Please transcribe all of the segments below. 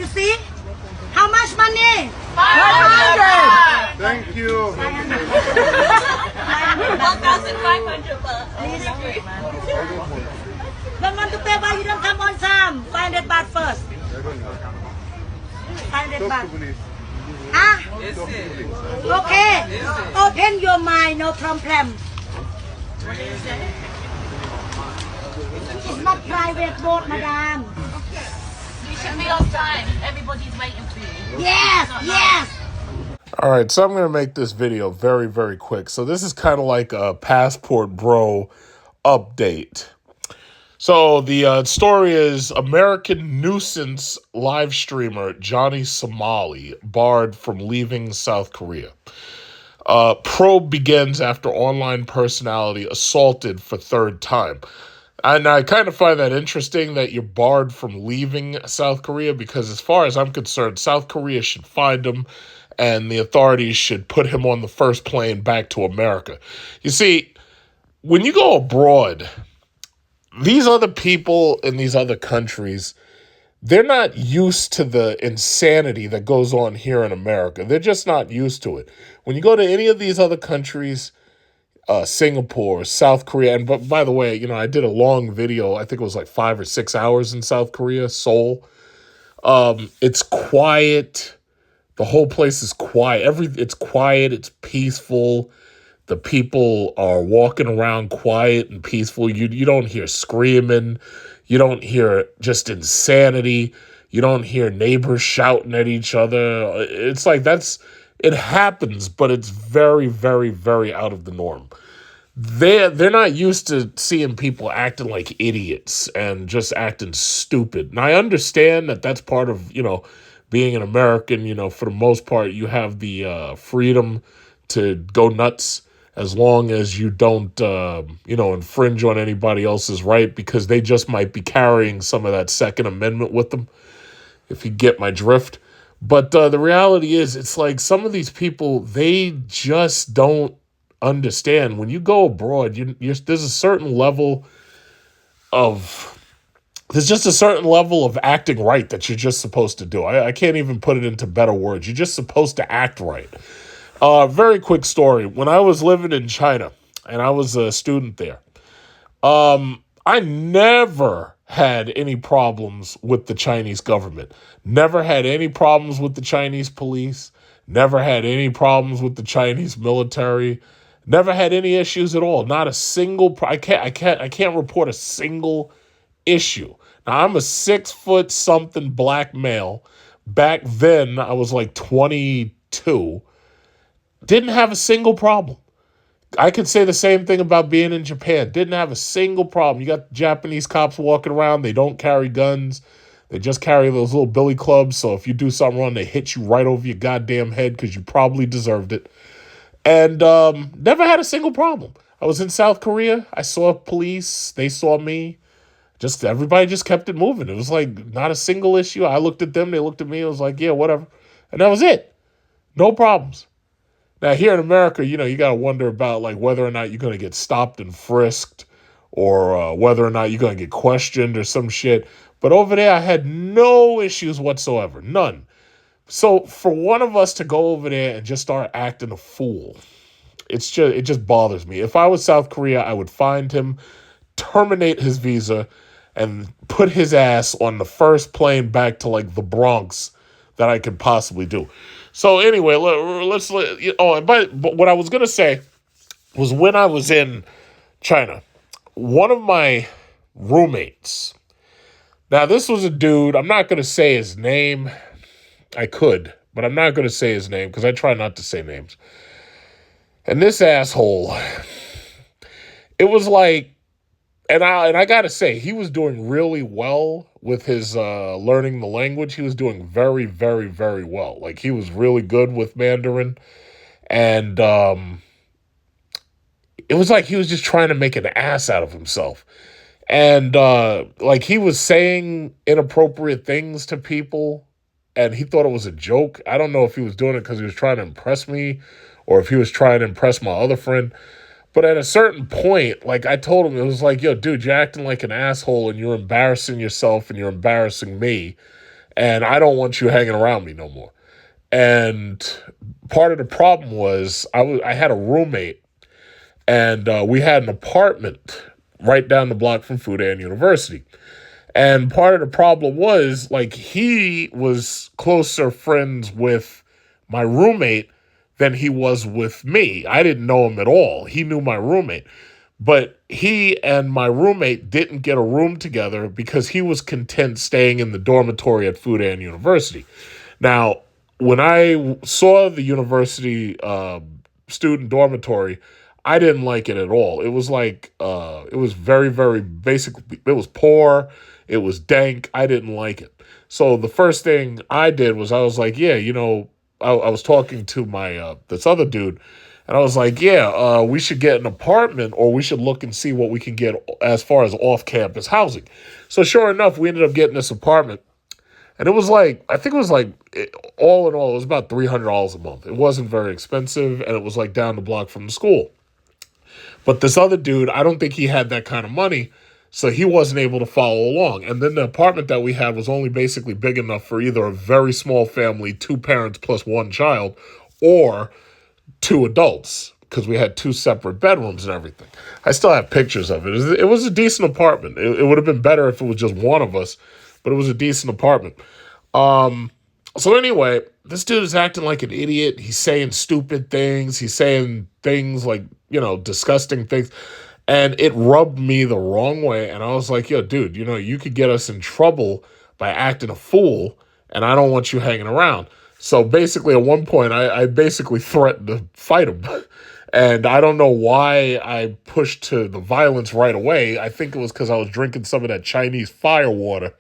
You see? How much money? 500. Thank you. 1,500 per. Don't want to pay, why you don't come on time? 500 baht first. 500 baht. Ah? Okay. Open your mind, no problem. It's not private boat, madam. You should be on time. Everybody's waiting for you. Yes, yes. All right, so I'm going to make this video very, very quick. So this is kind of like a Passport Bro update. So the story is American nuisance live streamer Johnny Somali barred from leaving South Korea. Probe begins after online personality assaulted for third time. And I kind of find that interesting that you're barred from leaving South Korea because as far as I'm concerned, South Korea should find him and the authorities should put him on the first plane back to America. You see, when you go abroad, these other people in these other countries, they're not used to the insanity that goes on here in America. They're just not used to it. When you go to any of these other countries, Singapore, South Korea, and but by the way, you know, I did a long video, I think it was like 5 or 6 hours in South Korea, Seoul. It's quiet. The whole place is quiet. It's quiet, it's peaceful. The people are walking around quiet and peaceful. You don't hear screaming. You don't hear just insanity. You don't hear neighbors shouting at each other. It's like it happens, but it's very, very, very out of the norm. They're not used to seeing people acting like idiots and just acting stupid. And I understand that that's part of, you know, being an American. You know, for the most part, you have the freedom to go nuts as long as you don't, infringe on anybody else's right, because they just might be carrying some of that Second Amendment with them, if you get my drift. But the reality is, it's like some of these people, they just don't understand. When you go abroad, there's just a certain level of acting right that you're just supposed to do. I can't even put it into better words. You're just supposed to act right. Very quick story. When I was living in China and I was a student there, I never had any problems with the Chinese government. Never had any problems with the Chinese police. Never had any problems with the Chinese military. Never had any issues at all. Not a single. I can't report a single issue. Now I'm a 6-foot-something black male. Back then I was like 22. Didn't have a single problem. I could say the same thing about being in Japan. Didn't have a single problem. You got Japanese cops walking around. They don't carry guns. They just carry those little billy clubs. So if you do something wrong, they hit you right over your goddamn head because you probably deserved it. And never had a single problem. I was in South Korea. I saw police. They saw me. Everybody just kept it moving. It was like not a single issue. I looked at them. They looked at me. It was like, yeah, whatever. And that was it. No problems. Now, here in America, you know, you got to wonder about like whether or not you're going to get stopped and frisked or whether or not you're going to get questioned or some shit. But over there, I had no issues whatsoever. None. So for one of us to go over there and just start acting a fool, it just bothers me. If I was South Korea, I would find him, terminate his visa, and put his ass on the first plane back to like the Bronx that I could possibly do. So anyway, but what I was going to say was when I was in China, one of my roommates, now this was a dude, I'm not going to say his name. I could, but I'm not going to say his name because I try not to say names. And this asshole, it was like, and I got to say, he was doing really well with his learning the language. He was doing very, very, very well. Like, he was really good with Mandarin. And it was like he was just trying to make an ass out of himself. And, like, he was saying inappropriate things to people, and he thought it was a joke. I don't know if he was doing it because he was trying to impress me or if he was trying to impress my other friend. But at a certain point, like I told him, it was like, yo, dude, you're acting like an asshole and you're embarrassing yourself and you're embarrassing me. and I don't want you hanging around me no more. And part of the problem was I had a roommate, and we had an apartment right down the block from Fudan University. And part of the problem was, like, he was closer friends with my roommate than he was with me. I didn't know him at all. He knew my roommate. But he and my roommate didn't get a room together because he was content staying in the dormitory at Fudan University. Now, when I saw the university student dormitory, I didn't like it at all. It was like, it was very, very basic. It was poor. It was dank. I didn't like it. So the first thing I did was I was like, yeah, I was talking to my, this other dude, and I was like, yeah, we should get an apartment, or we should look and see what we can get as far as off-campus housing. So sure enough, we ended up getting this apartment. And it was like, I think it was like, all in all, it was about $300 a month. It wasn't very expensive, and it was like down the block from the school. But this other dude, I don't think he had that kind of money, so he wasn't able to follow along. And then the apartment that we had was only basically big enough for either a very small family, 2 parents plus 1 child, or 2 adults, because we had 2 separate bedrooms and everything. I still have pictures of it. It was a decent apartment. It would have been better if it was just one of us, but it was a decent apartment. So anyway, this dude is acting like an idiot. He's saying stupid things. He's saying things like, disgusting things. And it rubbed me the wrong way. And I was like, yo, dude, you could get us in trouble by acting a fool, and I don't want you hanging around. So basically, at one point, I basically threatened to fight him. And I don't know why I pushed to the violence right away. I think it was because I was drinking some of that Chinese fire water.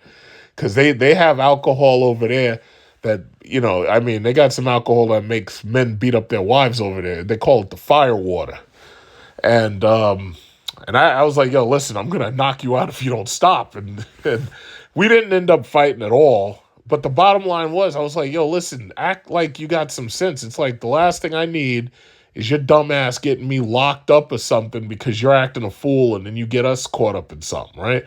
Because they have alcohol over there that, they got some alcohol that makes men beat up their wives over there. They call it the fire water. And I was like, yo, listen, I'm going to knock you out if you don't stop. And we didn't end up fighting at all. But the bottom line was, I was like, yo, listen, act like you got some sense. It's like the last thing I need is your dumb ass getting me locked up or something because you're acting a fool, and then you get us caught up in something, right?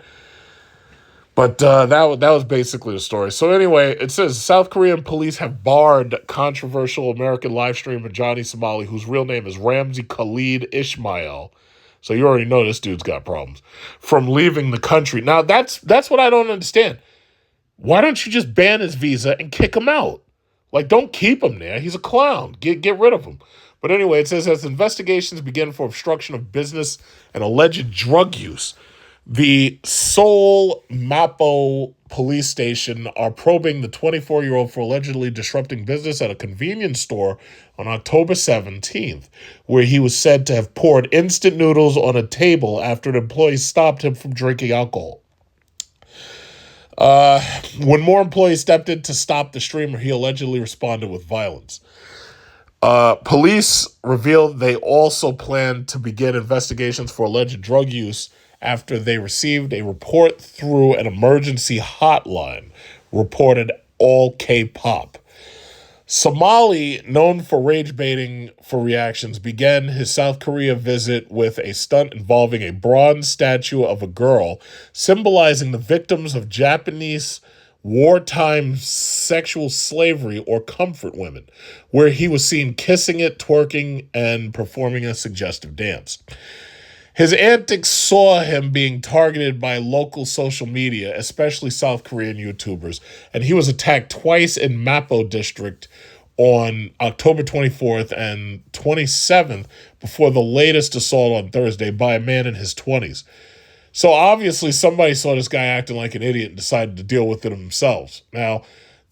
But that was basically the story. So anyway, it says South Korean police have barred controversial American live streamer Johnny Somali, whose real name is Ramzi Khalid Ismail. So you already know this dude's got problems, from leaving the country. Now that's what I don't understand. Why don't you just ban his visa and kick him out? Like, don't keep him there. He's a clown. Get rid of him. But anyway, it says as investigations begin for obstruction of business and alleged drug use, the Seoul Mapo police station are probing the 24-year-old for allegedly disrupting business at a convenience store on October 17th, where he was said to have poured instant noodles on a table after an employee stopped him from drinking alcohol. When more employees stepped in to stop the streamer, he allegedly responded with violence. Police revealed they also plan to begin investigations for alleged drug use after they received a report through an emergency hotline, reported All K-Pop. Somali, known for rage baiting for reactions, began his South Korea visit with a stunt involving a bronze statue of a girl symbolizing the victims of Japanese wartime sexual slavery or comfort women, where he was seen kissing it, twerking, and performing a suggestive dance. His antics saw him being targeted by local social media, especially South Korean YouTubers, and he was attacked twice in Mapo district on October 24th and 27th before the latest assault on Thursday by a man in his 20s. So obviously somebody saw this guy acting like an idiot and decided to deal with it themselves. Now,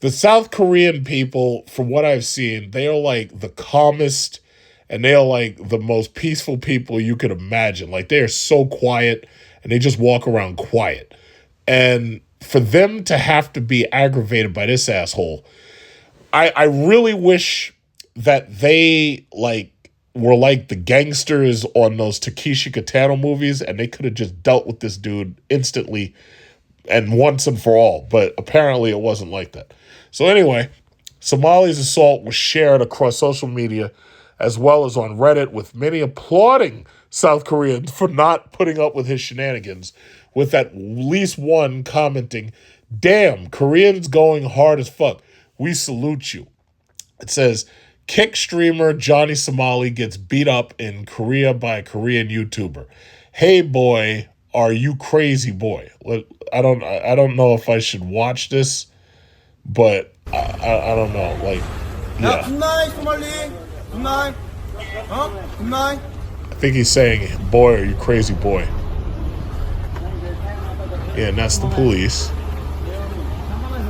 the South Korean people, from what I've seen, they are like the calmest and they are like the most peaceful people you could imagine. Like, they are so quiet and they just walk around quiet. And for them to have to be aggravated by this asshole, I really wish that they were like the gangsters on those Takeshi Kitano movies, and they could have just dealt with this dude instantly and once and for all. But apparently it wasn't like that. So anyway, Somali's assault was shared across social media as well as on Reddit, with many applauding South Korea for not putting up with his shenanigans, with at least one commenting, "Damn, Koreans going hard as fuck. We salute you." It says, "Kick streamer Johnny Somali gets beat up in Korea by a Korean YouTuber. Hey boy, are you crazy boy?" I don't know if I should watch this, but I don't know. Like, yeah. I think he's saying, "Boy, are you crazy boy?" Yeah, and that's the police.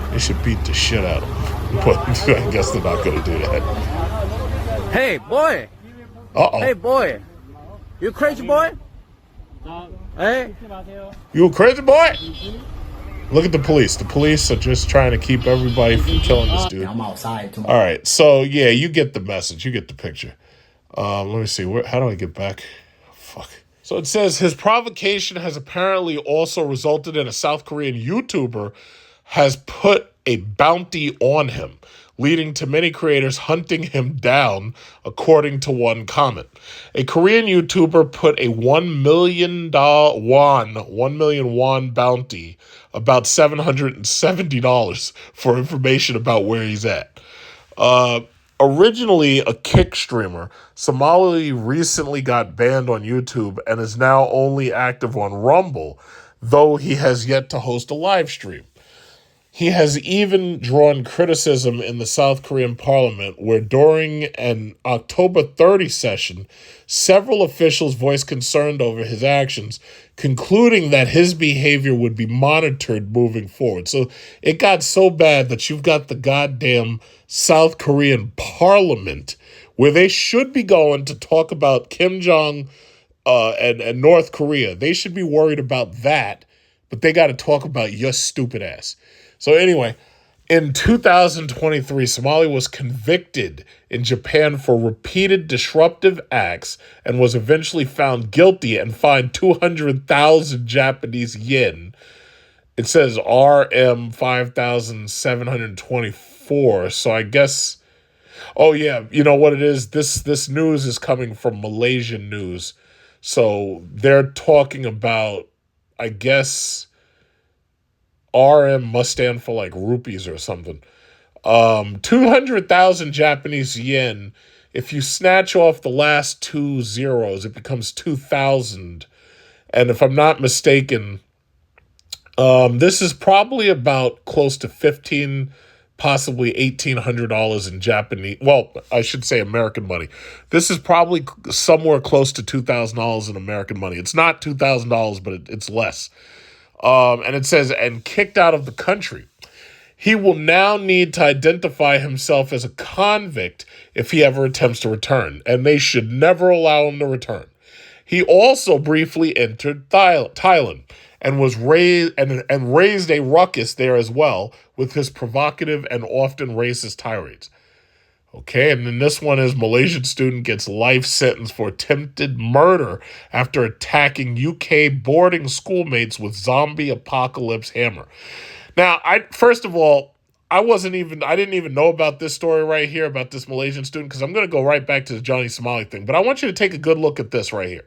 They should beat the shit out of him, but I guess they're not going to do that. Hey, boy. Uh-oh. Hey, boy. You crazy boy? Hey? You a crazy boy? Look at the police. The police are just trying to keep everybody from killing this dude. I'm outside tomorrow. All right, so yeah, you get the message. You get the picture. Let me see. How do I get back? Fuck. So it says his provocation has apparently also resulted in a South Korean YouTuber has put a bounty on him, leading to many creators hunting him down, according to one comment. A Korean YouTuber put a $1 million won bounty, about $770, for information about where he's at. Originally a Kick streamer, Somali recently got banned on YouTube and is now only active on Rumble, though he has yet to host a live stream. He has even drawn criticism in the South Korean parliament, where during an October 30 session, several officials voiced concern over his actions, concluding that his behavior would be monitored moving forward. So it got so bad that you've got the goddamn South Korean parliament, where they should be going to talk about Kim Jong and North Korea. They should be worried about that, but they got to talk about your stupid ass. So anyway, in 2023, Somali was convicted in Japan for repeated disruptive acts and was eventually found guilty and fined 200,000 Japanese yen. It says RM 5,724. So I guess, oh yeah, you know what it is? This news is coming from Malaysian news. So they're talking about, I guess, RM must stand for like rupees or something. 200,000 Japanese yen. If you snatch off the last two zeros, it becomes 2,000. And if I'm not mistaken, this is probably about close to $1,500, possibly $1,800 in Japanese. Well, I should say American money. This is probably somewhere close to $2,000 in American money. It's not $2,000, but it's less. And it says, and kicked out of the country. He will now need to identify himself as a convict if he ever attempts to return, and they should never allow him to return. He also briefly entered Thailand and was raised a ruckus there as well with his provocative and often racist tirades. Okay, and then this one is Malaysian student gets life sentence for attempted murder after attacking UK boarding schoolmates with zombie apocalypse hammer. Now, first of all, I didn't even know about this story right here about this Malaysian student, because I'm going to go right back to the Johnny Somali thing. But I want you to take a good look at this right here.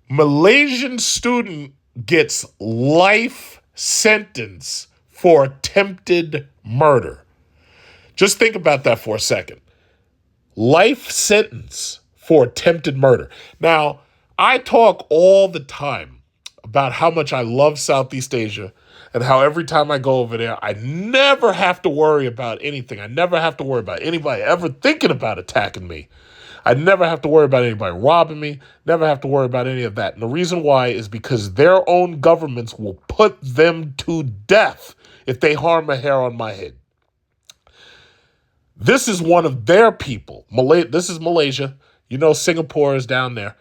Malaysian student gets life sentence for attempted murder. Just think about that for a second. Life sentence for attempted murder. Now, I talk all the time about how much I love Southeast Asia and how every time I go over there, I never have to worry about anything. I never have to worry about anybody ever thinking about attacking me. I never have to worry about anybody robbing me, never have to worry about any of that. And the reason why is because their own governments will put them to death if they harm a hair on my head. This is one of their people. This is Malaysia. You know Singapore is down there.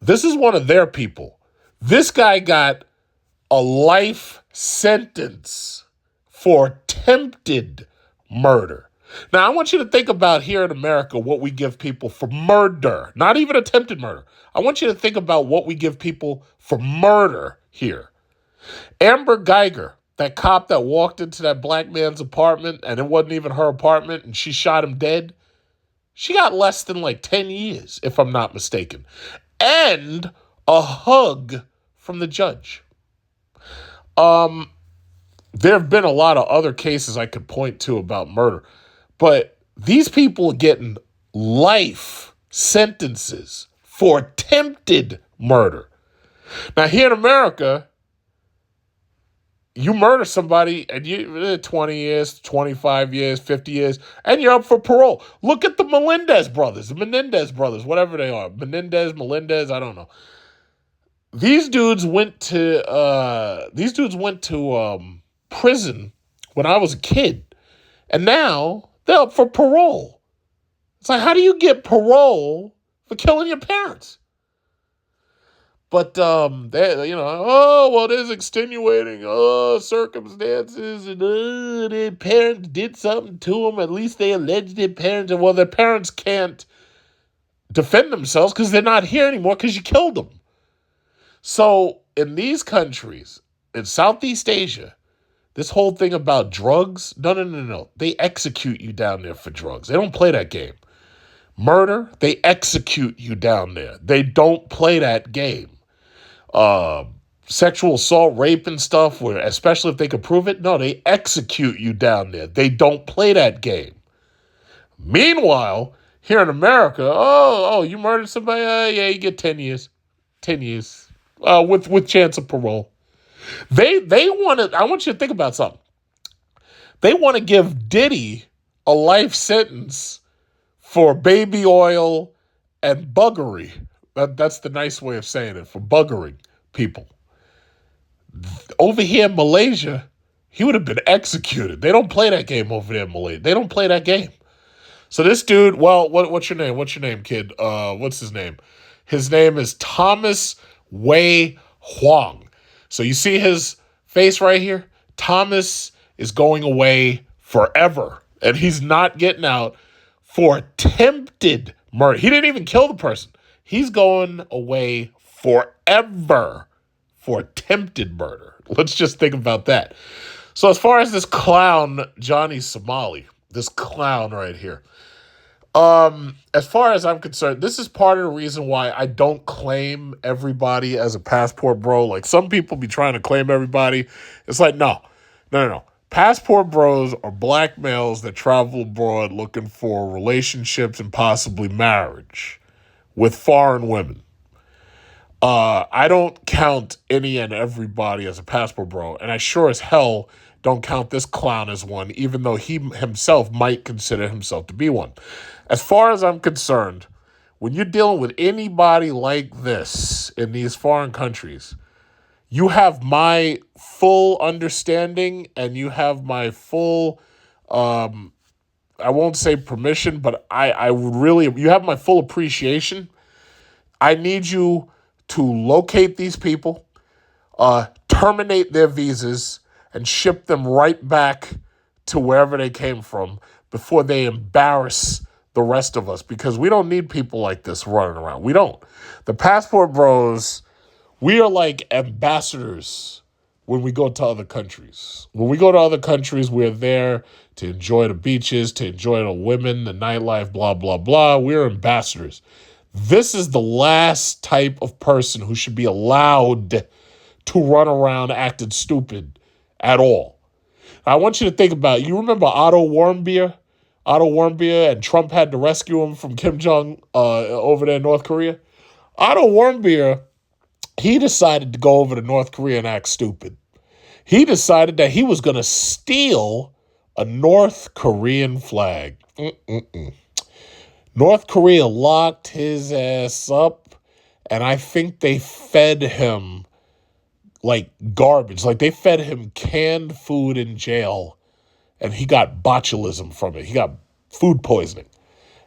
This is one of their people. This guy got a life sentence for attempted murder. Now, I want you to think about here in America what we give people for murder. Not even attempted murder. I want you to think about what we give people for murder here. Amber Geiger, that cop that walked into that black man's apartment and it wasn't even her apartment and she shot him dead. She got less than like 10 years, if I'm not mistaken. And a hug from the judge. There have been a lot of other cases I could point to about murder. But these people are getting life sentences for attempted murder. Now, here in America, you murder somebody and you 20 years, 25 years, 50 years, and you're up for parole. Look at the Menendez brothers, whatever they are. Melendez, I don't know. These dudes went to prison when I was a kid, and now they're up for parole. It's like, how do you get parole for killing your parents? But there's extenuating circumstances, and their parents did something to them. At least they alleged their parents, and well, their parents can't defend themselves because they're not here anymore because you killed them. So in these countries, in Southeast Asia, this whole thing about drugs, no. They execute you down there for drugs. They don't play that game. Murder, they execute you down there. They don't play that game. Sexual assault, rape and stuff, where especially if they could prove it, no, they execute you down there. They don't play that game. Meanwhile, here in America, you murdered somebody, yeah, you get 10 years. 10 years. With chance of parole. They want to, I want you to think about something. They want to give Diddy a life sentence for baby oil and buggery. That's the nice way of saying it, for buggering people. Over here in Malaysia, he would have been executed. They don't play that game over there in Malaysia. They don't play that game. So this dude, well, what's your name? What's your name, kid? What's his name? His name is Thomas Wei Huang. So you see his face right here? Thomas is going away forever. And he's not getting out for attempted murder. He didn't even kill the person. He's going away forever for attempted murder. Let's just think about that. So as far as this clown, Johnny Somali, this clown right here, as far as I'm concerned, this is part of the reason why I don't claim everybody as a passport bro. Like, some people be trying to claim everybody. It's like, no. Passport bros are black males that travel abroad looking for relationships and possibly marriage with foreign women. I don't count any and everybody as a passport bro, and I sure as hell don't count this clown as one, even though he himself might consider himself to be one. As far as I'm concerned, when you're dealing with anybody like this in these foreign countries, you have my full understanding and you have my full, I won't say permission, but I really, you have my full appreciation. I need you to locate these people, terminate their visas, and ship them right back to wherever they came from before they embarrass the rest of us, because we don't need people like this running around. We don't. The passport bros, we are like ambassadors when we go to other countries. When we go to other countries, we're there to enjoy the beaches, to enjoy the women, the nightlife, blah, blah, blah. We're ambassadors. This is the last type of person who should be allowed to run around acting stupid at all. I want you to think about it. You remember Otto Warmbier? And Trump had to rescue him from Kim Jong over there in North Korea. Otto Warmbier, he decided to go over to North Korea and act stupid. He decided that he was going to steal a North Korean flag. North Korea locked his ass up, and I think they fed him like garbage. Like, they fed him canned food in jail, and he got botulism from it. He got food poisoning.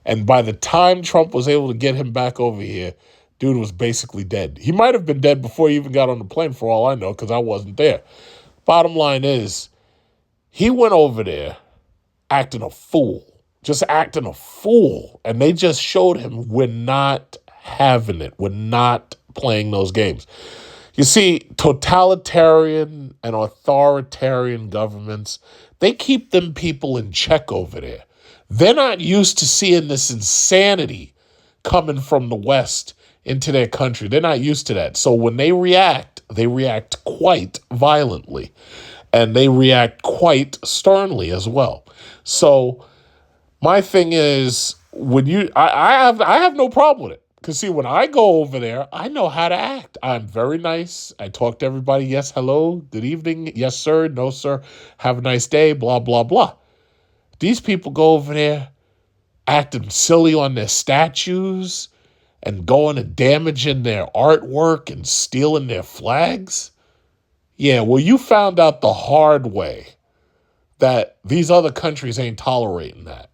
And by the time Trump was able to get him back over here, dude was basically dead. He might have been dead before he even got on the plane, for all I know, because I wasn't there. Bottom line is, he went over there acting a fool. Just acting a fool. And they just showed him we're not having it. We're not playing those games. You see, totalitarian and authoritarian governments, they keep them people in check over there. They're not used to seeing this insanity coming from the West into their country. They're not used to that. So when they react quite violently, and they react quite sternly as well. So my thing is, I have no problem with it. Because see, when I go over there, I know how to act. I'm very nice. I talk to everybody. Yes, hello, good evening. Yes, sir. No, sir. Have a nice day. Blah, blah, blah. These people go over there acting silly on their statues and going and damaging their artwork and stealing their flags. Yeah, well, you found out the hard way that these other countries ain't tolerating that.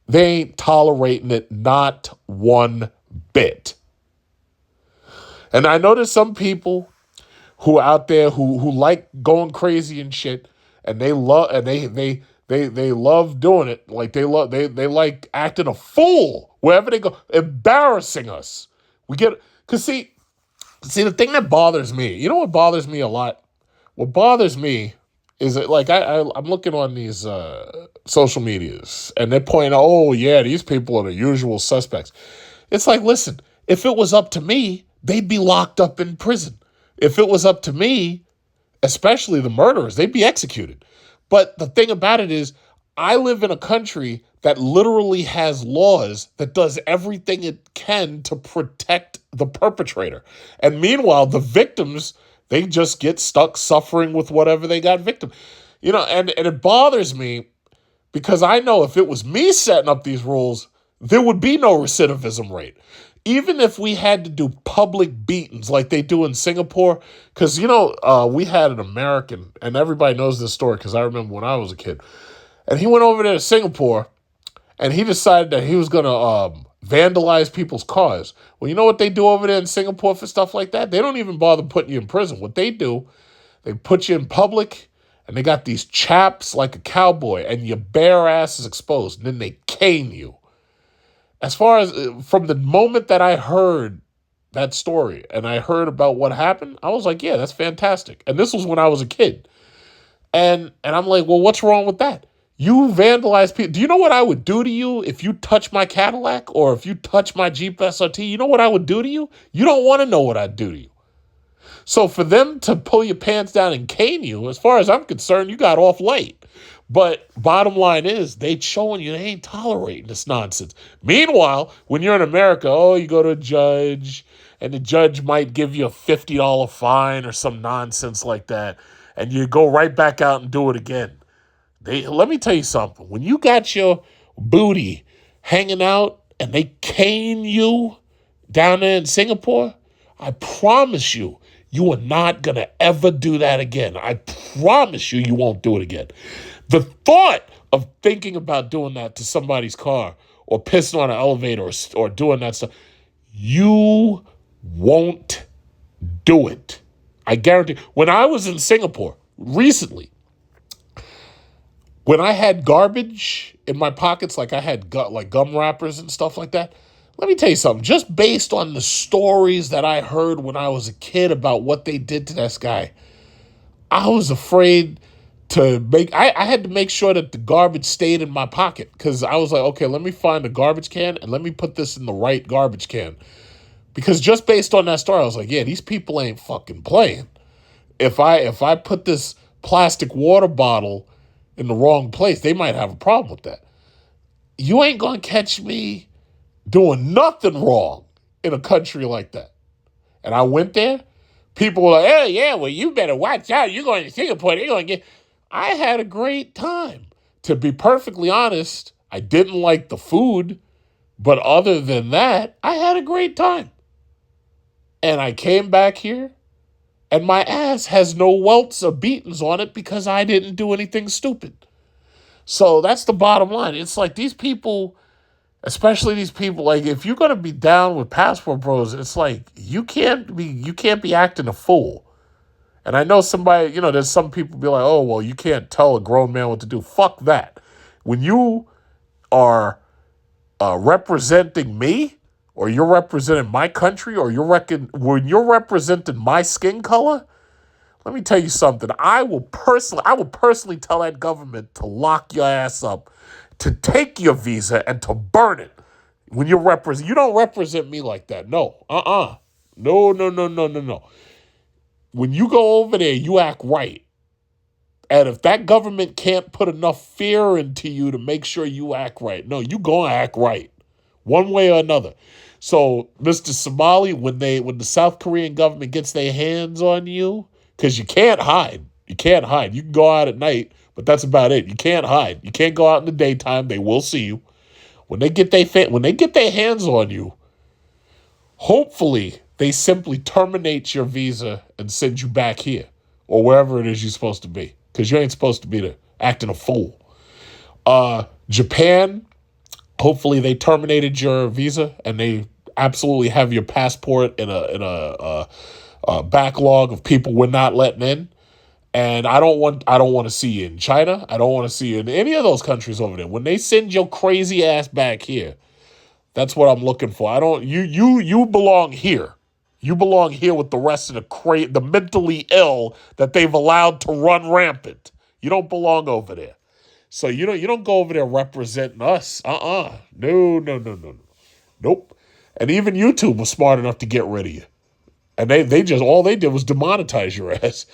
They ain't tolerating it not one bit. And I know there's some people who are out there who like going crazy and shit, and they love they love doing it. Like they like acting a fool wherever they go, embarrassing us. We get because see the thing that bothers me. You know what bothers me a lot? What bothers me is that, like, I'm looking on these social medias, and they're pointing out, oh, yeah, these people are the usual suspects. It's like, listen, if it was up to me, they'd be locked up in prison. If it was up to me, especially the murderers, they'd be executed. But the thing about it is, I live in a country that literally has laws that does everything it can to protect the perpetrator. And meanwhile, the victims, they just get stuck suffering with whatever they got victim. You know, and it bothers me because I know if it was me setting up these rules, there would be no recidivism rate. Even if we had to do public beatings like they do in Singapore, because, you know, we had an American, and everybody knows this story because I remember when I was a kid, and he went over there to Singapore, and he decided that he was going to vandalize people's cars. Well, you know what they do over there in Singapore for stuff like that? They don't even bother putting you in prison. What they do, they put you in public, and they got these chaps like a cowboy, and your bare ass is exposed, and then they cane you. As far as from the moment that I heard that story and I heard about what happened, I was like, yeah, that's fantastic. And this was when I was a kid. And I'm like, well, what's wrong with that? You vandalize people. Do you know what I would do to you if you touch my Cadillac or if you touch my Jeep SRT? You know what I would do to you? You don't want to know what I'd do to you. So for them to pull your pants down and cane you, as far as I'm concerned, you got off light. But bottom line is, they showing you they ain't tolerating this nonsense. Meanwhile, when you're in America, oh, you go to a judge, and the judge might give you a $50 fine or some nonsense like that, and you go right back out and do it again. Let me tell you something. When you got your booty hanging out and they cane you down there in Singapore, I promise you, you are not going to ever do that again. I promise you, you won't do it again. The thought of thinking about doing that to somebody's car or pissing on an elevator or doing that stuff, you won't do it. I guarantee. When I was in Singapore recently, when I had garbage in my pockets, like I had like gum wrappers and stuff like that, let me tell you something. Just based on the stories that I heard when I was a kid about what they did to this guy, I was afraid to I had to make sure that the garbage stayed in my pocket because I was like, okay, let me find a garbage can and let me put this in the right garbage can. Because just based on that story, I was like, yeah, these people ain't fucking playing. If I put this plastic water bottle in the wrong place, they might have a problem with that. You ain't gonna catch me doing nothing wrong in a country like that. And I went there. People were like, oh, yeah, well, you better watch out. You're going to Singapore. They're going to get... I had a great time. To be perfectly honest, I didn't like the food. But other than that, I had a great time. And I came back here, and my ass has no welts or beatings on it because I didn't do anything stupid. So that's the bottom line. It's like these people... Especially these people, like if you're gonna be down with passport bros, it's like you can't be acting a fool. And I know somebody, you know, there's some people be like, oh well, you can't tell a grown man what to do. Fuck that. When you are representing me, or you're representing my country, or when you're representing my skin color, let me tell you something. I will personally tell that government to lock your ass up. to take your visa and to burn it. When you don't represent me like that. No. No. When you go over there, you act right. And if that government can't put enough fear into you to make sure you act right, no, you gonna act right. One way or another. So, Mr. Somali, when the South Korean government gets their hands on you, because you can't hide. You can't hide. You can go out at night, but that's about it. You can't hide. You can't go out in the daytime. They will see you. When they get their hands on you, hopefully they simply terminate your visa and send you back here or wherever it is you're supposed to be, because you ain't supposed to be there acting a fool. Japan, hopefully they terminated your visa and they absolutely have your passport in a backlog of people we're not letting in. And I don't want to see you in China. I don't want to see you in any of those countries over there. When they send your crazy ass back here, that's what I'm looking for. You belong here. You belong here with the rest of the mentally ill that they've allowed to run rampant. You don't belong over there. So you don't go over there representing us. No. Nope. And even YouTube was smart enough to get rid of you. And they just, all they did was demonetize your ass,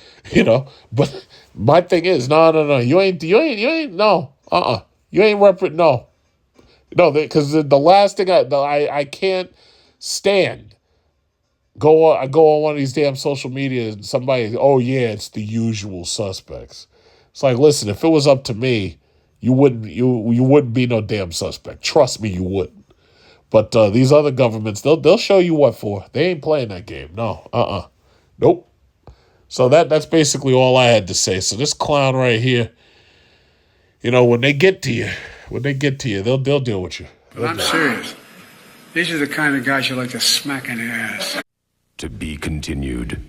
But my thing is, no. You ain't, no. You ain't no. No, because the last thing I can't stand, I go on one of these damn social media and somebody, oh yeah, it's the usual suspects. It's like, listen, if it was up to me, you wouldn't be no damn suspect. Trust me, you wouldn't. But these other governments, they'll show you what for. They ain't playing that game. No, nope. So that's basically all I had to say. So this clown right here, when they get to you, they'll deal with you. I'm serious. These are the kind of guys you like to smack in the ass. To be continued.